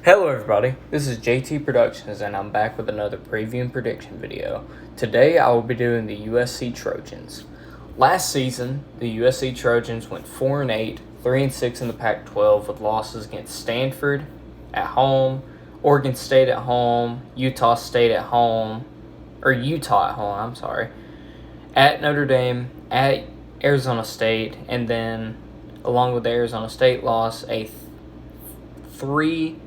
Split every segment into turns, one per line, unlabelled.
Hello everybody, this is JT Productions and I'm back with another preview and prediction video. Today I will be doing the USC Trojans. Last season, the USC Trojans went 4-8, 3-6 in the Pac-12 with losses against Stanford at home, Oregon State at home, Utah at home, at Notre Dame, at Arizona State, and then along with the Arizona State loss, a three-game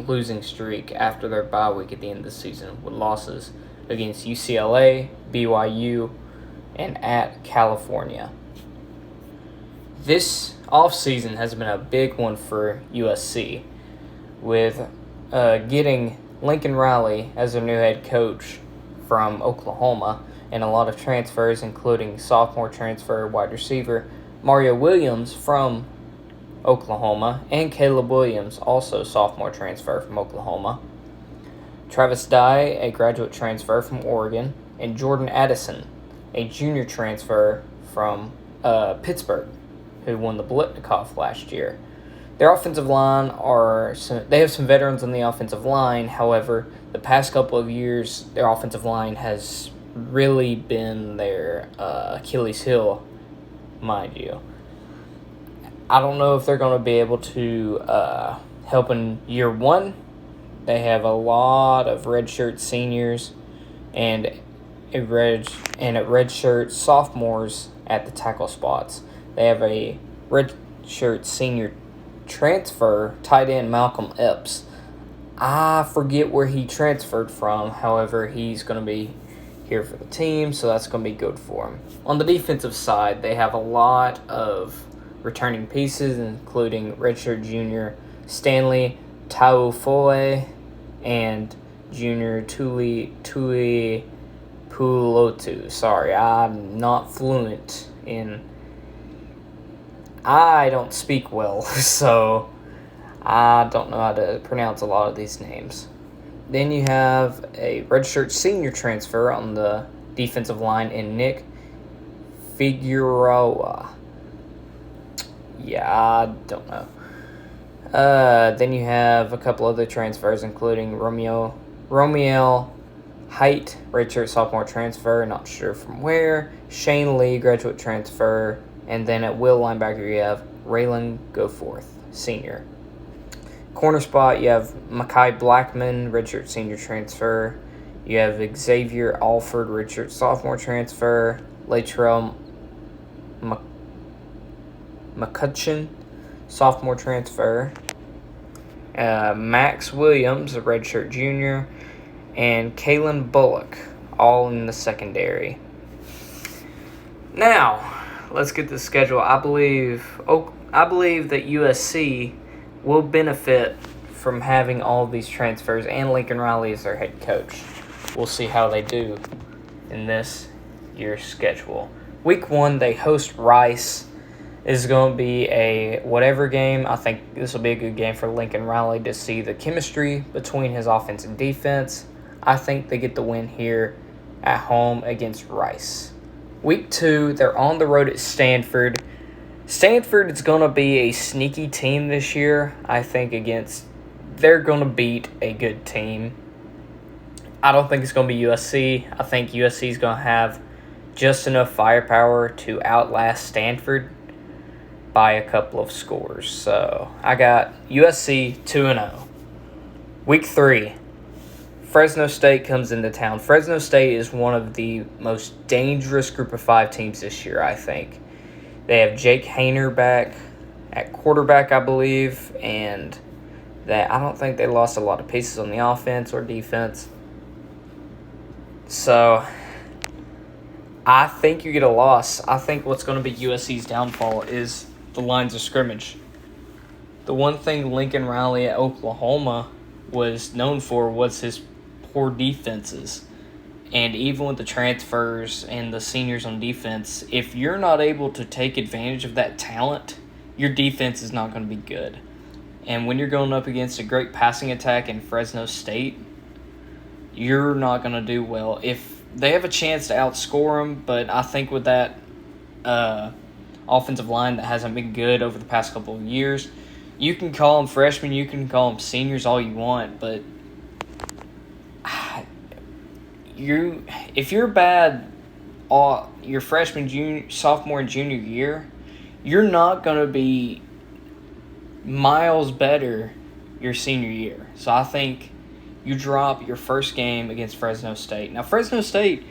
losing streak after their bye week at the end of the season with losses against UCLA, BYU, and at California. This offseason has been a big one for USC with getting Lincoln Riley as their new head coach from Oklahoma and a lot of transfers, including sophomore transfer wide receiver Mario Williams from Oklahoma, and Caleb Williams, also sophomore transfer from Oklahoma. Travis Dye, a graduate transfer from Oregon, and Jordan Addison, a junior transfer from Pittsburgh, who won the Blitnikoff last year. Their offensive line they have some veterans on the offensive line. However, the past couple of years, their offensive line has really been their Achilles heel, mind you. I don't know if they're going to be able to help in year one. They have a lot of redshirt seniors and redshirt sophomores at the tackle spots. They have a redshirt senior transfer tight end Malcolm Epps. I forget where he transferred from. However, he's going to be here for the team, so that's going to be good for him. On the defensive side, they have a lot of returning pieces, including redshirt junior Stanley Taufoe and junior Tuli Pulotu. Sorry, I'm not fluent in... I don't speak well, so I don't know how to pronounce a lot of these names. Then you have a redshirt senior transfer on the defensive line in Nick Figueroa. Yeah, I don't know. Then you have a couple other transfers, including Romiel Height, redshirt sophomore transfer, not sure from where. Shane Lee, graduate transfer. And then at will linebacker, you have Raylan Goforth, senior. Corner spot, you have Mekhi Blackman, redshirt senior transfer. You have Xavier Alford, redshirt sophomore transfer. Latrell McCutcheon, sophomore transfer. Max Williams, a redshirt junior. And Kalen Bullock, all in the secondary. Now, let's get the schedule. I believe that USC will benefit from having all of these transfers and Lincoln Riley as their head coach. We'll see how they do in this year's schedule. Week 1, they host Rice. Is going to be a whatever game. I think this will be a good game for Lincoln Riley to see the chemistry between his offense and defense. I think they get the win here at home against Rice. Week 2, they're on the road at Stanford. Stanford is going to be a sneaky team this year. I think they're going to beat a good team. I don't think it's going to be USC. I think USC is going to have just enough firepower to outlast Stanford by a couple of scores. So I got USC 2-0. Week 3, Fresno State comes into town. Fresno State is one of the most dangerous group of 5 teams this year, I think. They have Jake Hayner back at quarterback, I believe, and I don't think they lost a lot of pieces on the offense or defense. So I think you get a loss. I think what's going to be USC's downfall is the lines of scrimmage. The one thing Lincoln Riley at Oklahoma was known for was his poor defenses. And even with the transfers and the seniors on defense, if you're not able to take advantage of that talent, your defense is not going to be good. And when you're going up against a great passing attack in Fresno State, you're not going to do well. If they have a chance to outscore them, but I think with that offensive line that hasn't been good over the past couple of years, you can call them freshmen, you can call them seniors all you want, but if you're bad your freshman, junior, sophomore, and junior year, you're not going to be miles better your senior year. So I think you drop your first game against Fresno State. Now, Fresno State,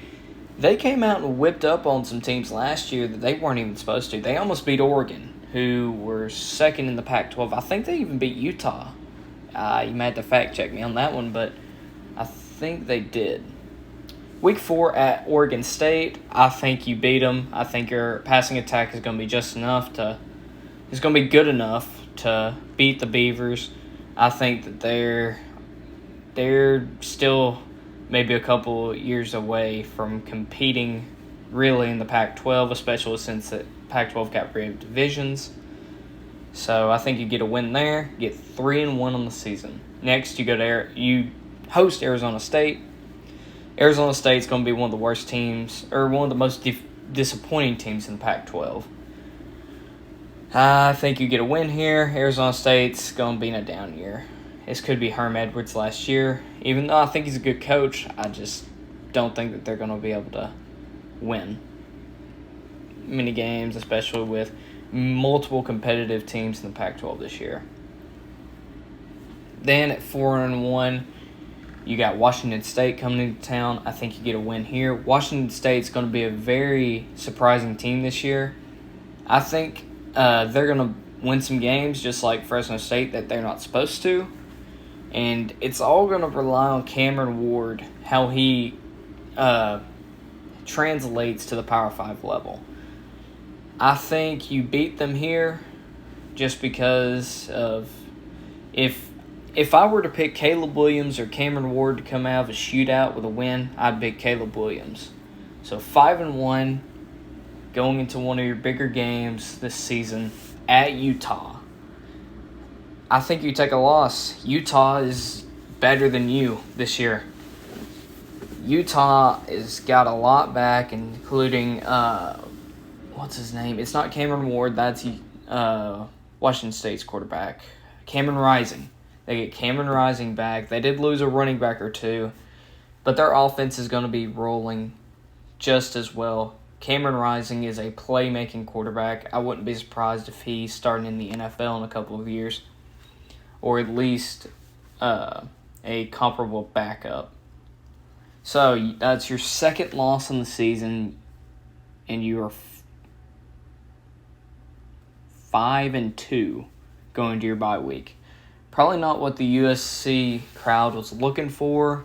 they came out and whipped up on some teams last year that they weren't even supposed to. They almost beat Oregon, who were second in the Pac-12. I think they even beat Utah. You might have to fact check me on that one, but I think they did. Week 4 at Oregon State, I think you beat them. I think your passing attack is going to be it's going to be good enough to beat the Beavers. I think that they're still maybe a couple years away from competing really in the Pac-12, especially since the Pac-12 got rid of divisions. So I think you get a win there, get 3-1 on the season. Next, you host Arizona State. Arizona State's going to be one of the worst teams, or one of the most disappointing teams in the Pac-12. I think you get a win here. Arizona State's going to be in a down year. This could be Herm Edwards last year. Even though I think he's a good coach, I just don't think that they're going to be able to win many games, especially with multiple competitive teams in the Pac-12 this year. Then at 4-1, you got Washington State coming into town. I think you get a win here. Washington State's going to be a very surprising team this year. I think they're going to win some games just like Fresno State that they're not supposed to. And it's all going to rely on Cameron Ward, how he translates to the Power 5 level. I think you beat them here just because of if I were to pick Caleb Williams or Cameron Ward to come out of a shootout with a win, I'd pick Caleb Williams. So 5-1 going into one of your bigger games this season at Utah. I think you take a loss. Utah is better than you this year. Utah has got a lot back, including what's his name? It's not Cameron Ward. That's Washington State's quarterback, Cameron Rising. They get Cameron Rising back. They did lose a running back or two, but their offense is going to be rolling just as well. Cameron Rising is a playmaking quarterback. I wouldn't be surprised if he's starting in the NFL in a couple of years, or at least a comparable backup. So that's your second loss in the season, and you are 5-2 going to your bye week. Probably not what the USC crowd was looking for,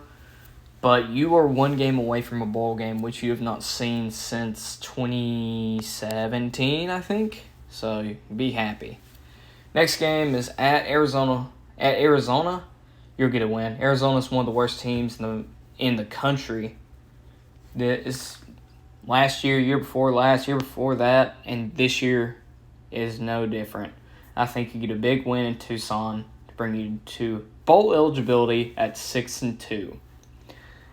but you are one game away from a bowl game, which you have not seen since 2017, I think. So be happy. Next game is at Arizona. At Arizona, you'll get a win. Arizona's one of the worst teams in the country. This last year, year before that, and this year is no different. I think you get a big win in Tucson to bring you to bowl eligibility at 6-2.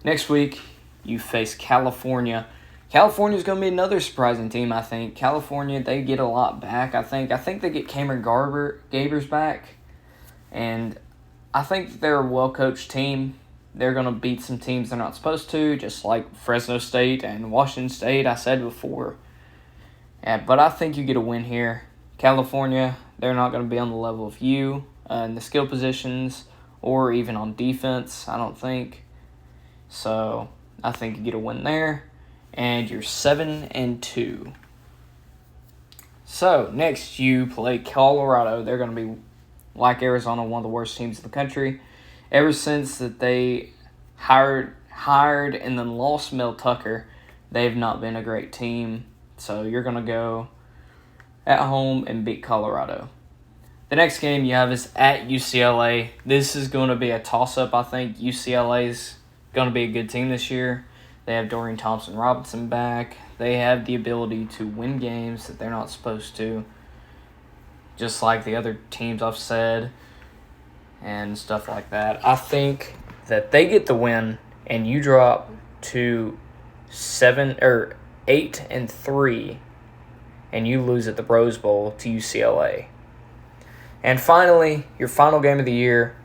Next week, you face California. California's going to be another surprising team, I think. California, they get a lot back, I think. I think they get Cameron Gabers back. And I think they're a well-coached team. They're going to beat some teams they're not supposed to, just like Fresno State and Washington State, I said before. But I think you get a win here. California, they're not going to be on the level of you in the skill positions or even on defense, I don't think. So I think you get a win there. And you're 7-2. So next you play Colorado. They're going to be, like Arizona, one of the worst teams in the country. Ever since that they hired and then lost Mel Tucker, they've not been a great team. So you're going to go at home and beat Colorado. The next game you have is at UCLA. This is going to be a toss-up, I think. UCLA's going to be a good team this year. They have Dorian Thompson-Robinson back. They have the ability to win games that they're not supposed to, just like the other teams I've said and stuff like that. I think that they get the win and you drop to 8-3 and you lose at the Rose Bowl to UCLA. And finally, your final game of the year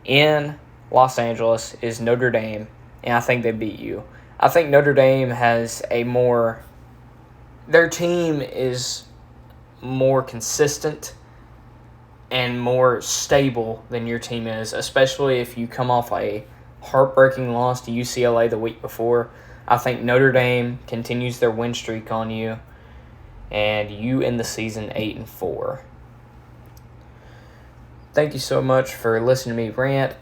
in Los Angeles is Notre Dame, and I think they beat you. I think Notre Dame has their team is more consistent and more stable than your team is, especially if you come off a heartbreaking loss to UCLA the week before. I think Notre Dame continues their win streak on you, and you end the season 8-4. Thank you so much for listening to me rant.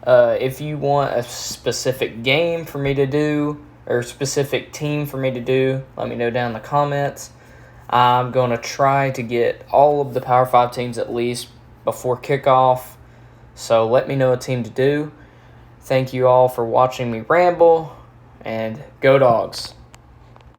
If you want a specific game for me to do or a specific team for me to do, let me know down in the comments. I'm going to try to get all of the Power 5 teams at least before kickoff, so let me know a team to do. Thank you all for watching me ramble, and Go Dogs.